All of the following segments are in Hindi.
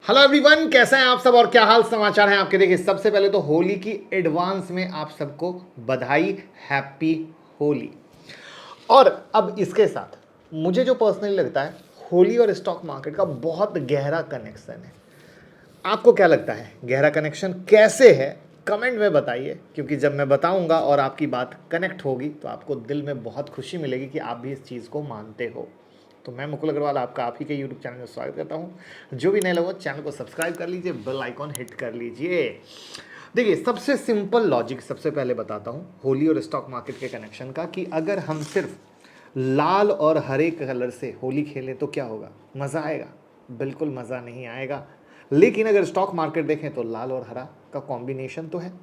हेलो एवरीवन, कैसे हैं आप सब और क्या हाल समाचार हैं आपके। देखिए, सबसे पहले तो होली की एडवांस में आप सबको बधाई, हैप्पी होली। और अब इसके साथ मुझे जो पर्सनली लगता है, होली और स्टॉक मार्केट का बहुत गहरा कनेक्शन है। आपको क्या लगता है गहरा कनेक्शन कैसे है? कमेंट में बताइए, क्योंकि जब मैं बताऊंगा और आपकी बात कनेक्ट होगी तो आपको दिल में बहुत खुशी मिलेगी कि आप भी इस चीज़ को मानते हो। तो मैं मुकुल अग्रवाल आपका आप ही के यूट्यूब चैनल में स्वागत करता हूं। जो भी नए लोग चैनल को सब्सक्राइब कर लीजिए, बेल आइकॉन हिट कर लीजिए। देखिए, सबसे सिंपल लॉजिक सबसे पहले बताता हूं होली और स्टॉक मार्केट के कनेक्शन का, कि अगर हम सिर्फ लाल और हरे कलर से होली खेलें तो क्या होगा? मज़ा आएगा? बिल्कुल मज़ा नहीं आएगा। लेकिन अगर स्टॉक मार्केट देखें तो लाल और हरा का कॉम्बिनेशन तो है,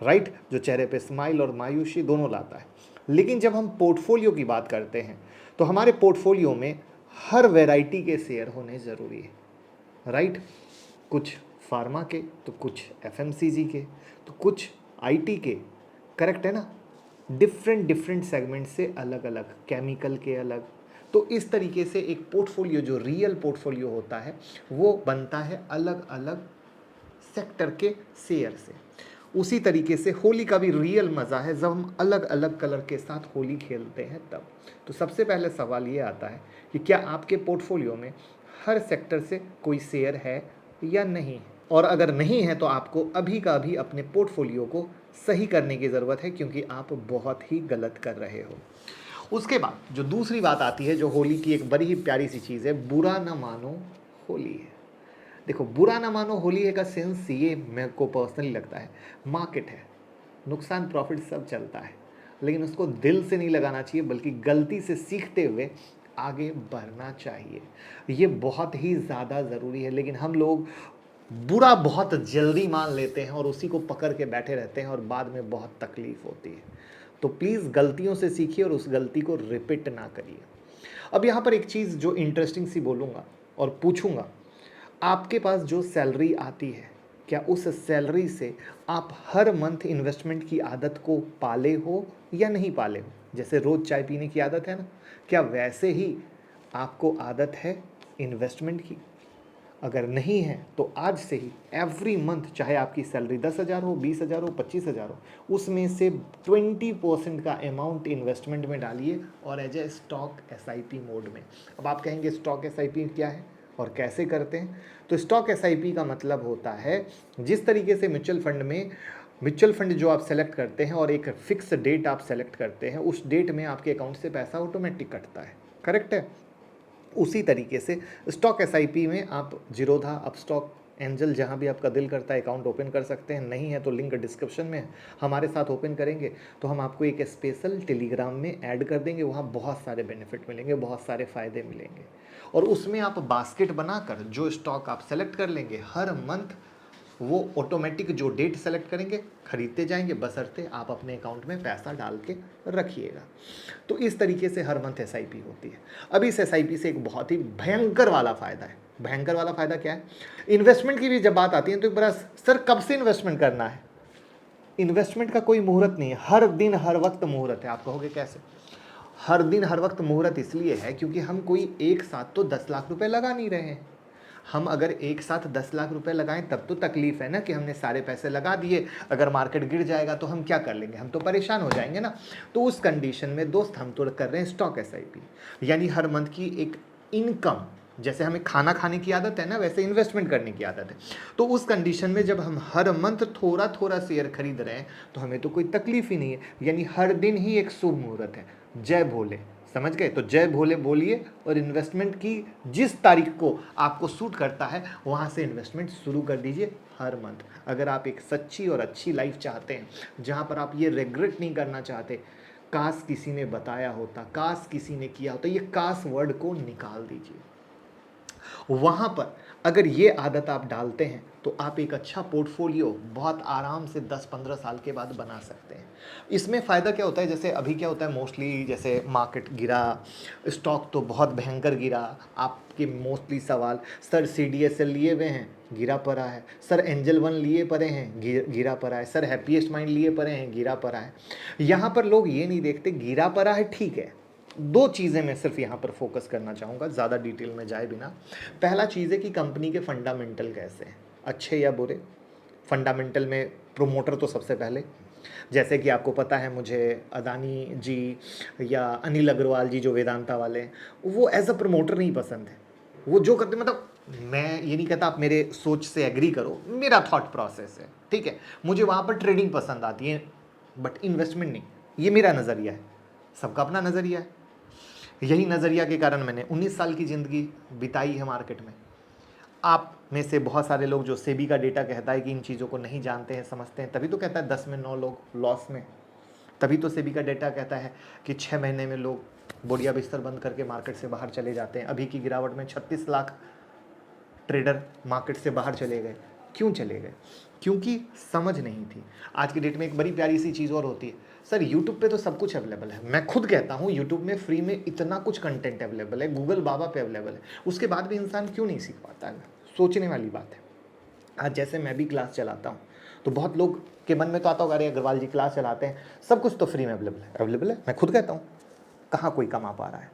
राइट, जो चेहरे पे स्माइल और मायूसी दोनों लाता है। लेकिन जब हम पोर्टफोलियो की बात करते हैं तो हमारे पोर्टफोलियो में हर वैरायटी के शेयर होने ज़रूरी है, राइट। कुछ फार्मा के तो कुछ एफएमसीजी के तो कुछ आईटी के, करेक्ट है ना। डिफरेंट डिफरेंट सेगमेंट से अलग अलग, केमिकल के अलग। तो इस तरीके से एक पोर्टफोलियो, जो रियल पोर्टफोलियो होता है, वो बनता है अलग अलग सेक्टर के शेयर से। उसी तरीके से होली का भी रियल मज़ा है जब हम अलग अलग कलर के साथ होली खेलते हैं तब। तो सबसे पहले सवाल ये आता है कि क्या आपके पोर्टफोलियो में हर सेक्टर से कोई शेयर है या नहीं है? और अगर नहीं है तो आपको अभी का अभी अपने पोर्टफोलियो को सही करने की ज़रूरत है, क्योंकि आप बहुत ही गलत कर रहे हो। उसके बाद जो दूसरी बात आती है, जो होली की एक बड़ी ही प्यारी सी चीज़ है, बुरा ना मानो होली है। देखो, बुरा ना मानो होली है का सेंस ये मेरे को पर्सनली लगता है, मार्केट है, नुकसान प्रॉफिट सब चलता है, लेकिन उसको दिल से नहीं लगाना चाहिए, बल्कि गलती से सीखते हुए आगे बढ़ना चाहिए। ये बहुत ही ज़्यादा ज़रूरी है। लेकिन हम लोग बुरा बहुत जल्दी मान लेते हैं और उसी को पकड़ के बैठे रहते हैं और बाद में बहुत तकलीफ होती है। तो प्लीज़ गलतियों से सीखिए और उस गलती को रिपीट ना करिए। अब यहाँ पर एक चीज़ जो इंटरेस्टिंग सी बोलूँगा और पूछूंगा, आपके पास जो सैलरी आती है, क्या उस सैलरी से आप हर मंथ इन्वेस्टमेंट की आदत को पाले हो या नहीं पाले हो? जैसे रोज़ चाय पीने की आदत है ना, क्या वैसे ही आपको आदत है इन्वेस्टमेंट की? अगर नहीं है तो आज से ही एवरी मंथ, चाहे आपकी सैलरी 10,000 हो, 20,000 हो, 25,000 हो, उसमें से 20% का अमाउंट इन्वेस्टमेंट में डालिए और as a stock SIP mode में। अब आप कहेंगे स्टॉक एसआईपी क्या है और कैसे करते हैं? तो स्टॉक एसआईपी का मतलब होता है, जिस तरीके से म्यूचुअल फंड जो आप सेलेक्ट करते हैं और एक फिक्स डेट आप सेलेक्ट करते हैं, उस डेट में आपके अकाउंट से पैसा ऑटोमेटिक कटता है, करेक्ट है। उसी तरीके से स्टॉक एसआईपी में आप जीरोधा, अपस्टॉक, एंजल, जहाँ भी आपका दिल करता है अकाउंट ओपन कर सकते हैं। नहीं है तो लिंक डिस्क्रिप्शन में है, हमारे साथ ओपन करेंगे तो हम आपको एक स्पेशल टेलीग्राम में ऐड कर देंगे। वहाँ बहुत सारे बेनिफिट मिलेंगे, बहुत सारे फ़ायदे मिलेंगे। और उसमें आप बास्केट बनाकर जो स्टॉक आप सेलेक्ट कर लेंगे, हर मंथ वो ऑटोमेटिक जो डेट सेलेक्ट करेंगे खरीदते जाएंगे, बशर्ते आप अपने अकाउंट में पैसा डाल के रखिएगा। तो इस तरीके से हर मंथ एसआईपी होती है। अब इस एसआईपी से एक बहुत ही भयंकर वाला फ़ायदा है। भयंकर वाला फ़ायदा क्या है? इन्वेस्टमेंट की भी जब बात आती है तो एक बड़ा, सर कब से इन्वेस्टमेंट करना है? इन्वेस्टमेंट का कोई मुहूर्त नहीं है, हर दिन हर वक्त मुहूर्त है। आप कहोगे कैसे? हर दिन हर वक्त मुहूर्त इसलिए है क्योंकि हम कोई एक साथ तो 10 लाख रुपए लगा नहीं रहे हैं। हम अगर एक साथ 10 लाख रुपए लगाएं तब तो तकलीफ है ना, कि हमने सारे पैसे लगा दिए, अगर मार्केट गिर जाएगा तो हम क्या कर लेंगे? हम तो परेशान हो जाएंगे ना। तो उस कंडीशन में दोस्त हम तो कर रहे हैं स्टॉक एसआईपी, यानी हर मंथ की एक इनकम। जैसे हमें खाना खाने की आदत है ना, वैसे इन्वेस्टमेंट करने की आदत है। तो उस कंडीशन में जब हम हर मंथ थोड़ा थोड़ा शेयर खरीद रहे हैं तो हमें तो कोई तकलीफ ही नहीं है, यानी हर दिन ही एक शुभ मुहूर्त है। जय भोले, समझ गए? तो जय भोले बोलिए और इन्वेस्टमेंट की जिस तारीख को आपको सूट करता है वहाँ से इन्वेस्टमेंट शुरू कर दीजिए हर मंथ। अगर आप एक सच्ची और अच्छी लाइफ चाहते हैं जहाँ पर आप ये रिग्रेट नहीं करना चाहते, काश किसी ने बताया होता, काश किसी ने किया होता, ये काश वर्ड को निकाल दीजिए। वहाँ पर अगर ये आदत आप डालते हैं तो आप एक अच्छा पोर्टफोलियो बहुत आराम से 10-15 साल के बाद बना सकते हैं। इसमें फ़ायदा क्या होता है? जैसे अभी क्या होता है मोस्टली, जैसे मार्केट गिरा, स्टॉक तो बहुत भयंकर गिरा, आपके मोस्टली सवाल, सर सीडीएसएल लिए हुए हैं, गिरा पड़ा है, सर एंजल वन लिए पड़े हैं, गिरा पड़ा है, सर हैप्पीएस्ट माइंड लिए पड़े हैं, गिरा पड़ा है। यहाँ पर लोग ये नहीं देखते, गिरा पड़ा है ठीक है, दो चीज़ें मैं सिर्फ यहाँ पर फोकस करना चाहूँगा, ज़्यादा डिटेल में जाए बिना। पहला चीज़ है कि कंपनी के फंडामेंटल कैसे हैं, अच्छे या बुरे। फंडामेंटल में प्रोमोटर तो सबसे पहले, जैसे कि आपको पता है मुझे अदानी जी या अनिल अग्रवाल जी जो वेदांता वाले हैं, वो एज अ प्रमोटर नहीं पसंद है। वो जो करते, मतलब मैं ये नहीं कहता आप मेरे सोच से एग्री करो, मेरा थॉट प्रोसेस है, ठीक है। मुझे वहाँ पर ट्रेडिंग पसंद आती है बट इन्वेस्टमेंट नहीं, ये मेरा नज़रिया है, सबका अपना नज़रिया है। यही नज़रिया के कारण मैंने 19 साल की ज़िंदगी बिताई है मार्केट में। आप में से बहुत सारे लोग जो सेबी का डेटा कहता है कि इन चीज़ों को नहीं जानते हैं, समझते हैं, तभी तो कहता है 10 में 9 लोग लॉस में। तभी तो सेबी का डेटा कहता है कि 6 महीने में लोग बोरिया बिस्तर बंद करके मार्केट से बाहर चले जाते हैं। अभी की गिरावट में 36 लाख ट्रेडर मार्केट से बाहर चले गए। क्यों चले गए? क्योंकि समझ नहीं थी। आज की डेट में एक बड़ी प्यारी सी चीज़ और होती है, सर यूट्यूब पे तो सब कुछ अवेलेबल है। मैं खुद कहता हूँ यूट्यूब में फ्री में इतना कुछ कंटेंट अवेलेबल है, गूगल बाबा पे अवेलेबल है, उसके बाद भी इंसान क्यों नहीं सीख पाता है? सोचने वाली बात है। आज जैसे मैं भी क्लास चलाता हूँ तो बहुत लोग के मन में तो आता होगा, अरे अग्रवाल जी क्लास चलाते हैं, सब कुछ तो फ्री में अवेलेबल है। मैं खुद कहता हूँ, कहाँ कोई कमा पा रहा है,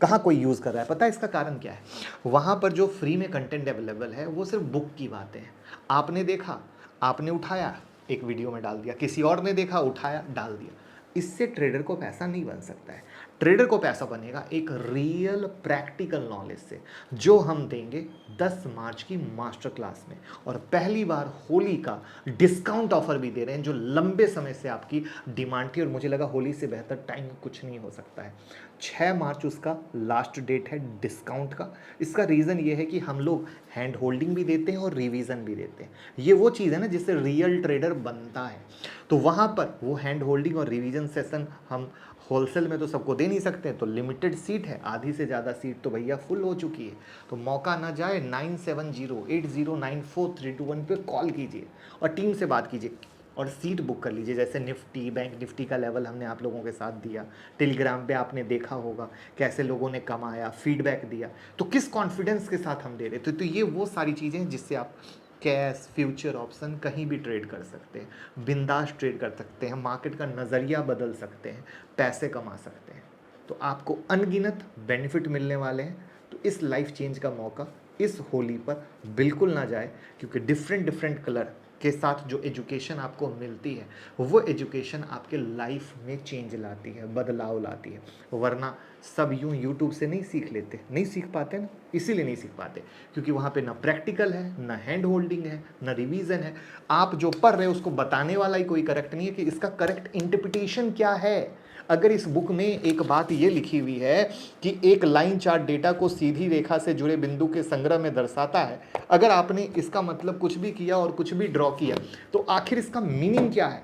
कहाँ कोई यूज़ कर रहा है? पता है इसका कारण क्या है? वहाँ पर जो फ्री में कंटेंट अवेलेबल है वो सिर्फ बुक की बातें हैं। आपने देखा, आपने उठाया, एक वीडियो में डाल दिया, किसी और ने देखा, उठाया, डाल दिया। इससे ट्रेडर को पैसा नहीं बन सकता है। ट्रेडर को पैसा बनेगा एक रियल प्रैक्टिकल नॉलेज से, जो हम देंगे 10 मार्च की मास्टर क्लास में। और पहली बार होली का डिस्काउंट ऑफर भी दे रहे हैं, जो लंबे समय से आपकी डिमांड थी, और मुझे लगा होली से बेहतर टाइम कुछ नहीं हो सकता है। 6 मार्च उसका लास्ट डेट है डिस्काउंट का। इसका रीज़न ये है कि हम लोग हैंड होल्डिंग भी देते हैं और रिवीजन भी देते हैं। ये वो चीज़ है ना जिससे रियल ट्रेडर बनता है। तो वहाँ पर वो हैंड होल्डिंग और रिवीजन सेशन हम होलसेल में तो सबको दे नहीं सकते, तो लिमिटेड सीट है, आधी से ज़्यादा सीट तो भैया फुल हो चुकी है। तो मौका ना जाए, 9708094321 पे कॉल कीजिए और टीम से बात कीजिए और सीट बुक कर लीजिए। जैसे निफ्टी, बैंक निफ्टी का लेवल हमने आप लोगों के साथ दिया, टेलीग्राम पे आपने देखा होगा कैसे लोगों ने कमाया, फीडबैक दिया, तो किस कॉन्फिडेंस के साथ हम दे रहे थे। तो ये वो सारी चीज़ें हैं जिससे आप कैश, फ्यूचर ऑप्शन कहीं भी ट्रेड कर सकते हैं, बिंदास ट्रेड कर सकते हैं, मार्केट का नज़रिया बदल सकते हैं, पैसे कमा सकते हैं। तो आपको अनगिनत बेनिफिट मिलने वाले हैं। तो इस लाइफ चेंज का मौका इस होली पर बिल्कुल ना जाए, क्योंकि डिफरेंट कलर के साथ जो एजुकेशन आपको मिलती है वो एजुकेशन आपके लाइफ में चेंज लाती है, बदलाव लाती है। वरना सब यूं यूट्यूब से नहीं सीख लेते, नहीं सीख पाते ना, इसीलिए नहीं सीख पाते क्योंकि वहाँ पे ना प्रैक्टिकल है, ना हैंड होल्डिंग है, ना रिवीजन है। आप जो पढ़ रहे हो उसको बताने वाला ही कोई करेक्ट नहीं है कि इसका करेक्ट इंटरप्रिटेशन क्या है। अगर इस बुक में एक बात ये लिखी हुई है कि एक लाइन चार्ट डेटा को सीधी रेखा से जुड़े बिंदु के संग्रह में दर्शाता है, अगर आपने इसका मतलब कुछ भी किया और कुछ भी ड्रॉ किया तो आखिर इसका मीनिंग क्या है?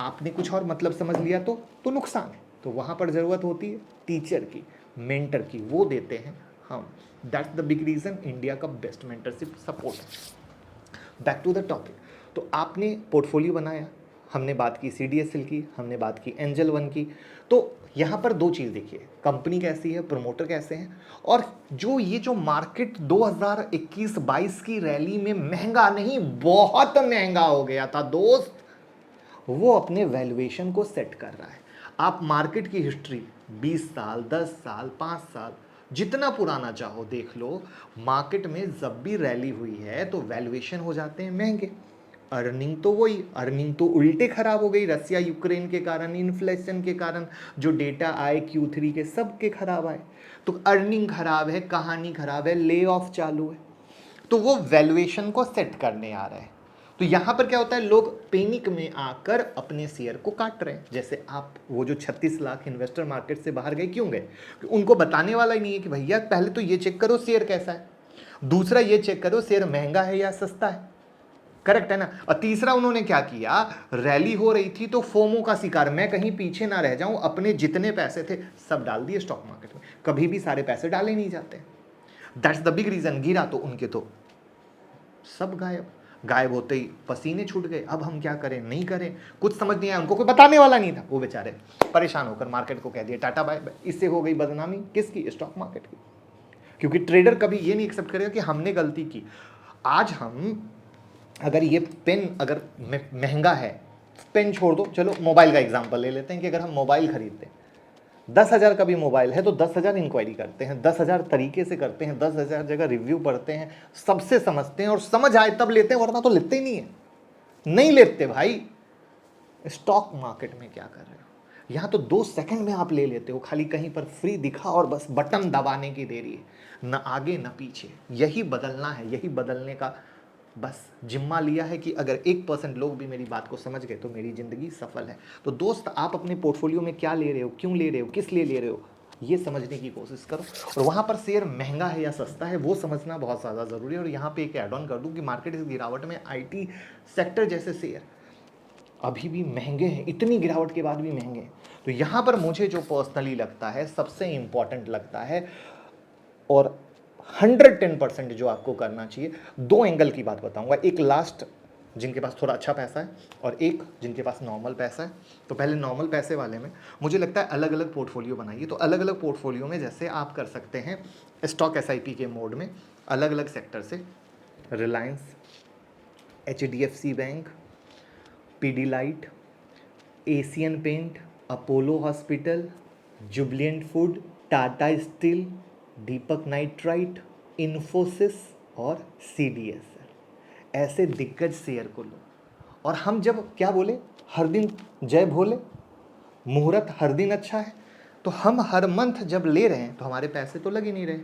आपने कुछ और मतलब समझ लिया तो नुकसान है। तो वहाँ पर ज़रूरत होती है टीचर की, मेंटर की, वो देते हैं हम। That's the big reason India का बेस्ट मेंटरशिप सपोर्ट है। Back to the topic. तो आपने पोर्टफोलियो बनाया, हमने बात की CDSL की, हमने बात की एंजल वन की। तो यहाँ पर दो चीज़ देखिए, कंपनी कैसी है, प्रमोटर कैसे हैं, और जो मार्केट 2021-22 की रैली में महंगा नहीं, बहुत महंगा हो गया था दोस्त, वो अपने वैल्यूएशन को सेट कर रहा है। आप मार्केट की हिस्ट्री 20 साल, 10 साल, 5 साल, जितना पुराना चाहो देख लो, मार्केट में जब भी रैली हुई है तो वैल्यूएशन हो जाते हैं महंगे। अर्निंग तो वही, अर्निंग तो उल्टे खराब हो गई रसिया यूक्रेन के कारण, इन्फ्लेशन के कारण। जो डेटा आए Q3 के, सब के खराब आए। तो अर्निंग खराब है, कहानी खराब है, ले ऑफ चालू है, तो वो वैल्यूएशन को सेट करने आ रहा है। तो यहाँ पर क्या होता है, लोग पैनिक में आकर अपने शेयर को काट रहे हैं। जैसे आप वो जो 36 लाख इन्वेस्टर मार्केट से बाहर गए, क्यों गए? उनको बताने वाला ही नहीं है कि भैया पहले तो ये चेक करो शेयर कैसा है, दूसरा ये चेक करो शेयर महंगा है या सस्ता है। करेक्ट है ना? और तीसरा उन्होंने क्या किया, रैली हो रही थी तो फोमो का शिकार, मैं कहीं पीछे ना रह जाऊं, अपने जितने पैसे थे सब डाल दिए स्टॉक मार्केट में। कभी भी सारे पैसे डाले नहीं जाते। That's the big reason. गिरा तो उनके तो सब गायब, गायब होते ही पसीने छूट गए। अब हम क्या करें, नहीं करें, कुछ समझ नहीं आया, उनको कोई बताने वाला नहीं था। वो बेचारे परेशान होकर मार्केट को कह दिया टाटा बाय बाय। इससे हो गई बदनामी किसकी? स्टॉक मार्केट की। क्योंकि ट्रेडर कभी ये नहीं एक्सेप्ट करेगा कि हमने गलती की। आज हम अगर ये पेन अगर महंगा है, पेन छोड़ दो, चलो मोबाइल का एग्जांपल ले लेते हैं कि अगर हम मोबाइल खरीदते हैं 10,000 का भी मोबाइल है तो 10,000 इंक्वायरी करते हैं, 10,000 तरीके से करते हैं, 10,000 जगह रिव्यू पढ़ते हैं, सबसे समझते हैं और समझ आए तब लेते हैं, वरना तो लेते ही नहीं है, नहीं लेते भाई। स्टॉक मार्केट में क्या कर रहे हो, यहां तो 2 सेकंड में आप ले लेते हो, खाली कहीं पर फ्री दिखा और बस बटन दबाने की देरी है, न आगे न पीछे। यही बदलना है, यही बदलने का बस जिम्मा लिया है कि अगर 1% लोग भी मेरी बात को समझ गए तो मेरी ज़िंदगी सफल है। तो दोस्त, आप अपने पोर्टफोलियो में क्या ले रहे हो, क्यों ले रहे हो, किस लिए ले रहे हो, ये समझने की कोशिश करो। और वहाँ पर शेयर महंगा है या सस्ता है वो समझना बहुत ज़्यादा ज़रूरी है। और यहाँ पे एक ऐड ऑन कर दूँ कि मार्केट इस गिरावट में IT सेक्टर जैसे शेयर अभी भी महंगे हैं, इतनी गिरावट के बाद भी महंगे हैं। तो यहाँ पर मुझे जो पर्सनली लगता है, सबसे इंपॉर्टेंट लगता है और 110% जो आपको करना चाहिए, 2 एंगल की बात बताऊंगा। एक लास्ट जिनके पास थोड़ा अच्छा पैसा है और एक जिनके पास नॉर्मल पैसा है। तो पहले नॉर्मल पैसे वाले में मुझे लगता है अलग अलग पोर्टफोलियो बनाइए। तो अलग अलग पोर्टफोलियो में जैसे आप कर सकते हैं स्टॉक SIP के मोड में अलग अलग सेक्टर से, Reliance, HDFC bank, Pidilite, Asian paint, Apollo hospital, Jubilant food, Tata steel, Deepak nitrite, Infosys और CDSL, ऐसे दिग्गज शेयर को लो। और हम जब क्या बोले, हर दिन जय भोले, मुहूर्त हर दिन अच्छा है, तो हम हर मंथ जब ले रहे हैं तो हमारे पैसे तो लग ही नहीं रहे।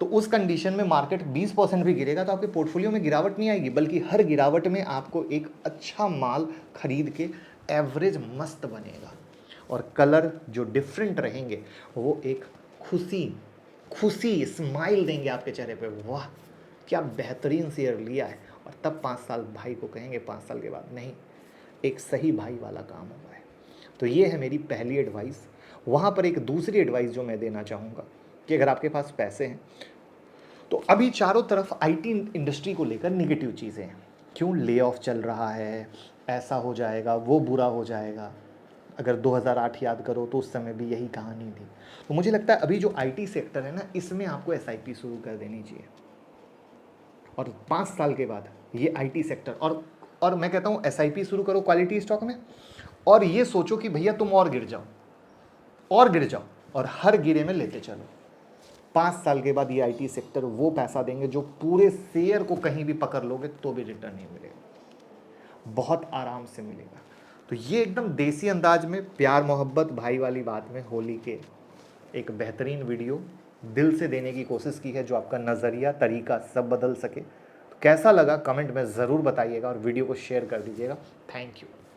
तो उस कंडीशन में मार्केट 20% भी गिरेगा तो आपके पोर्टफोलियो में गिरावट नहीं आएगी, बल्कि हर गिरावट में आपको एक अच्छा माल खरीद के एवरेज मस्त बनेगा। और कलर जो डिफरेंट रहेंगे वो एक खुशी खुशी स्माइल देंगे आपके चेहरे पे, वाह क्या बेहतरीन शेयर लिया है। और तब 5 साल भाई को कहेंगे, 5 साल के बाद नहीं, एक सही भाई वाला काम हुआ है। तो ये है मेरी पहली एडवाइस। वहाँ पर एक दूसरी एडवाइस जो मैं देना चाहूँगा कि अगर आपके पास पैसे हैं तो अभी चारों तरफ IT इंडस्ट्री को लेकर निगेटिव चीज़ें हैं। क्यों, ले ऑफ चल रहा है, ऐसा हो जाएगा, वो बुरा हो जाएगा। अगर 2008 याद करो तो उस समय भी यही कहानी थी। तो मुझे लगता है अभी जो IT सेक्टर है ना, इसमें आपको SIP शुरू कर देनी चाहिए। और 5 साल के बाद ये IT सेक्टर और मैं कहता हूँ SIP शुरू करो क्वालिटी स्टॉक में, और ये सोचो कि भैया तुम और गिर जाओ और हर गिरे में लेते चलो। 5 साल के बाद ये IT सेक्टर वो पैसा देंगे जो पूरे शेयर को कहीं भी पकड़ लोगे तो भी रिटर्न नहीं मिलेगा, बहुत आराम से मिलेगा। तो ये एकदम देसी अंदाज में, प्यार मोहब्बत भाई वाली बात में होली के एक बेहतरीन वीडियो दिल से देने की कोशिश की है, जो आपका नज़रिया, तरीका सब बदल सके। तो कैसा लगा कमेंट में ज़रूर बताइएगा और वीडियो को शेयर कर दीजिएगा। Thank you.